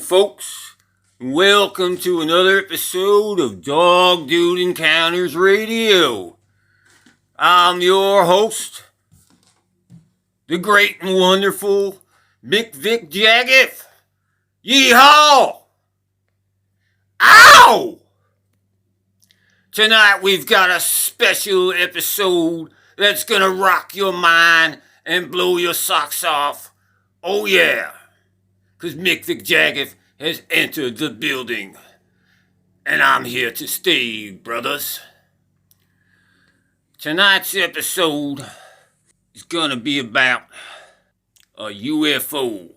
folks. Welcome to another episode of Dogdude Encounters Radio. I'm your host, the great and wonderful Mick Vic Jaggeth. Yeehaw! Ow! Tonight we've got a special episode that's gonna rock your mind and blow your socks off. Oh yeah, because Mick Vic Jaggeth has entered the building. And I'm here to stay, brothers. Tonight's episode is gonna be about a UFO.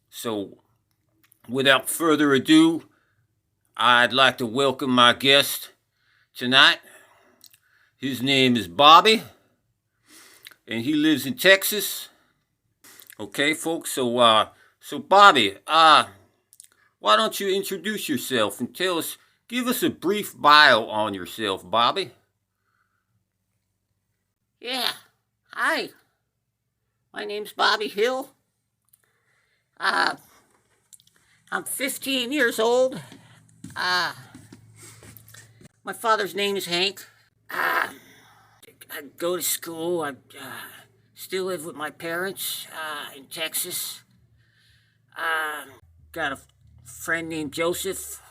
So, without further ado, I'd like to welcome my guest tonight. His name is Bobby, and he lives in Texas. Okay, folks, so Bobby, why don't you introduce yourself and give us a brief bio on yourself, Bobby? Yeah, hi. My name's Bobby Hill. I'm 15 years old. My father's name is Hank. I go to school. I still live with my parents in Texas. Got a friend named Joseph.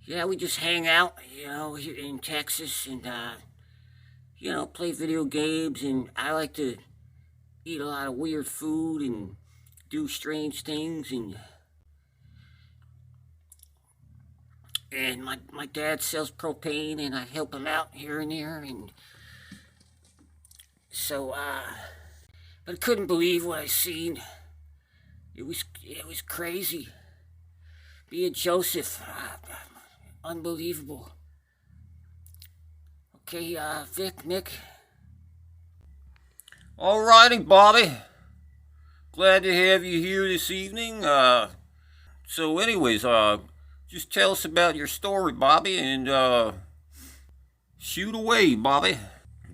We just hang out, here in Texas and, play video games. And I like to eat a lot of weird food and do strange things. And my dad sells propane, and I help him out here and there. And so, but I couldn't believe what I seen. It was crazy. Being Joseph, unbelievable. Okay, Vic, Nick. Alrighty, Bobby. Glad to have you here this evening. So anyways, just tell us about your story, Bobby, and shoot away, Bobby.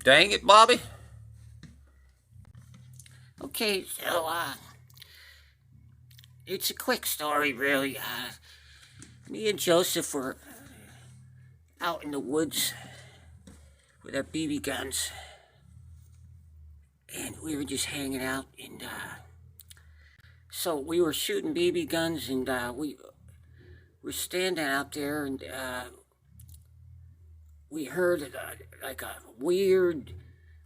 Dang it, Bobby. Okay, so, it's a quick story, really. Me and Joseph were out in the woods with our BB guns, and we were just hanging out, and so we were shooting BB guns, and we were standing out there, and we heard like a weird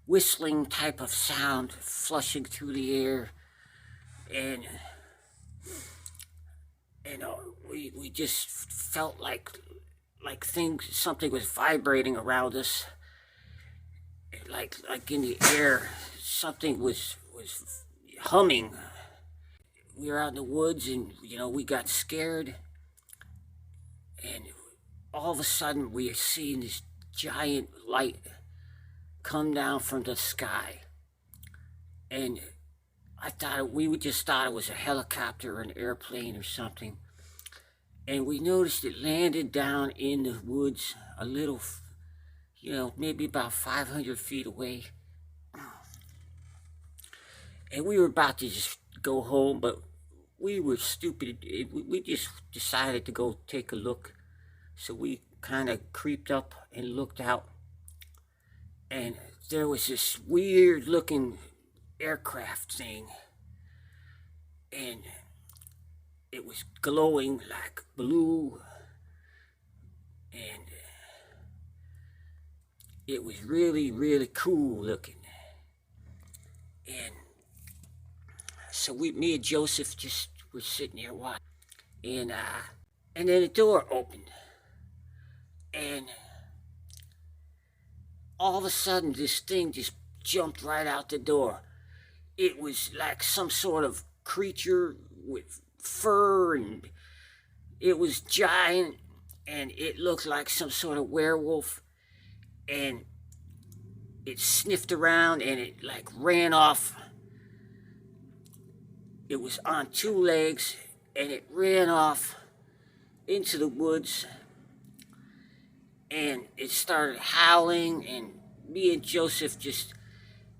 whistling type of sound flushing through the air, and we just felt like something was vibrating around us, like in the air, something was humming. We were out in the woods, and we got scared, and all of a sudden we are seeing this giant light come down from the sky, and we just thought it was a helicopter or an airplane or something. And we noticed it landed down in the woods a little, maybe about 500 feet away. And we were about to just go home, but we were stupid. We just decided to go take a look. So we kind of creeped up and looked out. And there was this weird looking aircraft thing. And it was glowing like blue, and it was really, really cool looking. And so me and Joseph just were sitting there watching, and then the door opened, and all of a sudden this thing just jumped right out the door. It was like some sort of creature with fur, and it was giant, and it looked like some sort of werewolf, and it sniffed around, and it like ran off. It was on two legs, and it ran off into the woods, and it started howling, and me and Joseph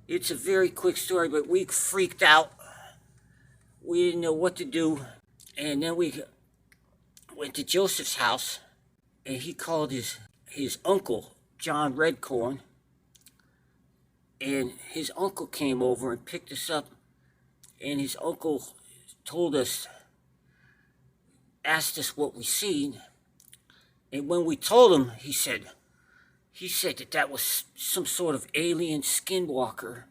it's a very quick story, but we freaked out. we didn't know what to do. And then we went to Joseph's house, and he called his uncle, John Redcorn. And his uncle came over and picked us up. And his uncle told us, asked us what we seen. And when we told him, he said that was some sort of alien skinwalker,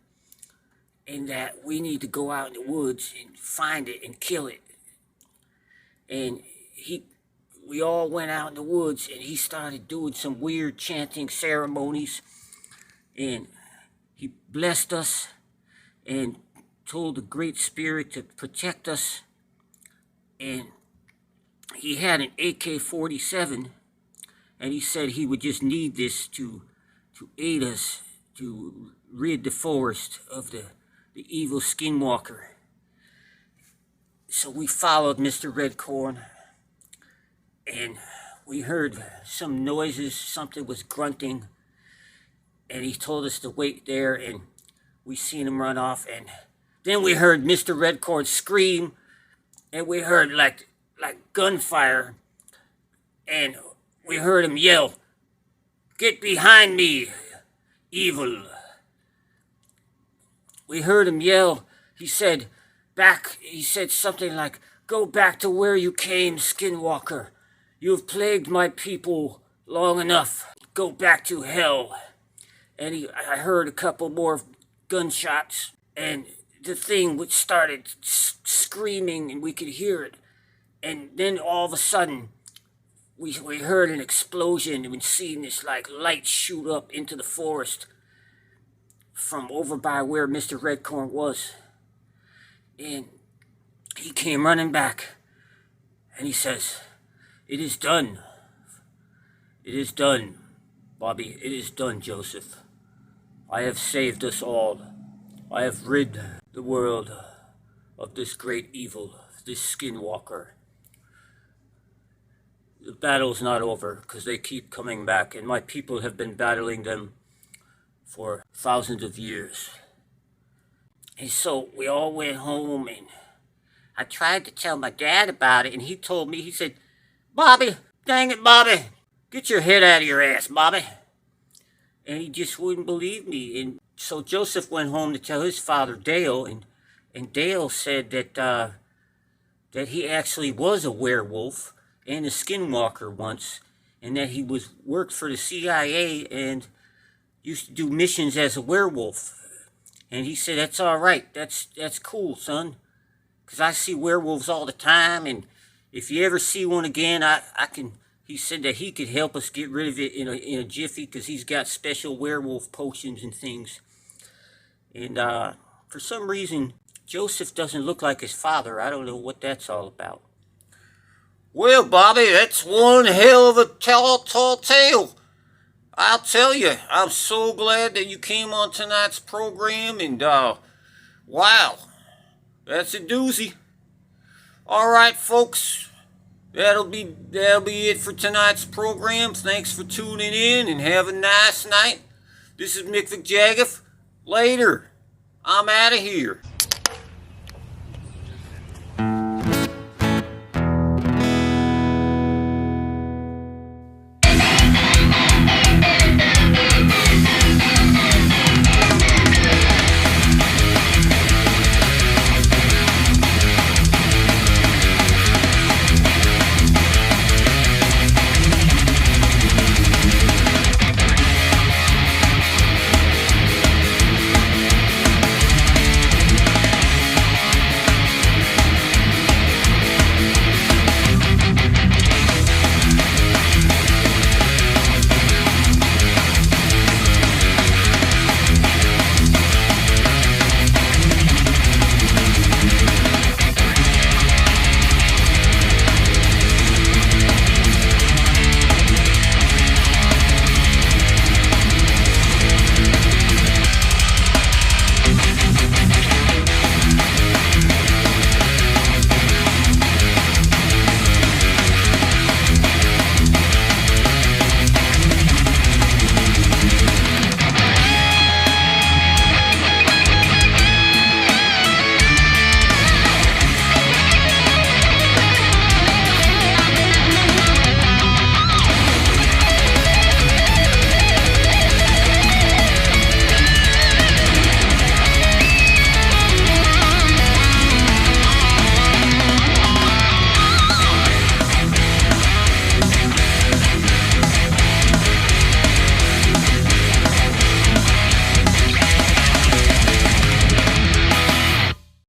and that we need to go out in the woods and find it and kill it. And we all went out in the woods, and he started doing some weird chanting ceremonies, and he blessed us and told the Great Spirit to protect us. And he had an AK-47, and he said he would just need this to aid us to rid the forest of the evil skinwalker. So we followed Mr. Redcorn, and we heard some noises, something was grunting, and he told us to wait there, and we seen him run off. And then we heard Mr. Redcorn scream, and we heard like gunfire, and we heard him yell, "Get behind me, evil." We heard him yell. He said something like, "Go back to where you came, skinwalker. You have plagued my people long enough. Go back to hell." And I heard a couple more gunshots, and the thing which started screaming, and we could hear it. And then all of a sudden, we heard an explosion, and we seen this like light shoot up into the forest from over by where Mr. Redcorn was. And he came running back, and he says, "It is done. It is done, Bobby. It is done, Joseph. I have saved us all. I have rid the world of this great evil, this skinwalker. The battle's not over, because they keep coming back, and my people have been battling them for thousands of years." And so we all went home, and I tried to tell my dad about it, and he told me, he said, "Bobby, dang it, Bobby, get your head out of your ass, Bobby." And he just wouldn't believe me. And so Joseph went home to tell his father, Dale, and Dale said that he actually was a werewolf and a skinwalker once, and that he worked for the CIA and used to do missions as a werewolf. And he said, "That's all right. That's cool, son, because I see werewolves all the time, and if you ever see one again, I can." He said that he could help us get rid of it in a jiffy, because he's got special werewolf potions and things. And for some reason, Joseph doesn't look like his father. I don't know what that's all about. Well, Bobby, that's one hell of a tall tale. I'll tell you, I'm so glad that you came on tonight's program, and wow, that's a doozy. All right, folks, that'll be it for tonight's program. Thanks for tuning in, and have a nice night. This is Mick Jaggeth. Later. I'm out of here.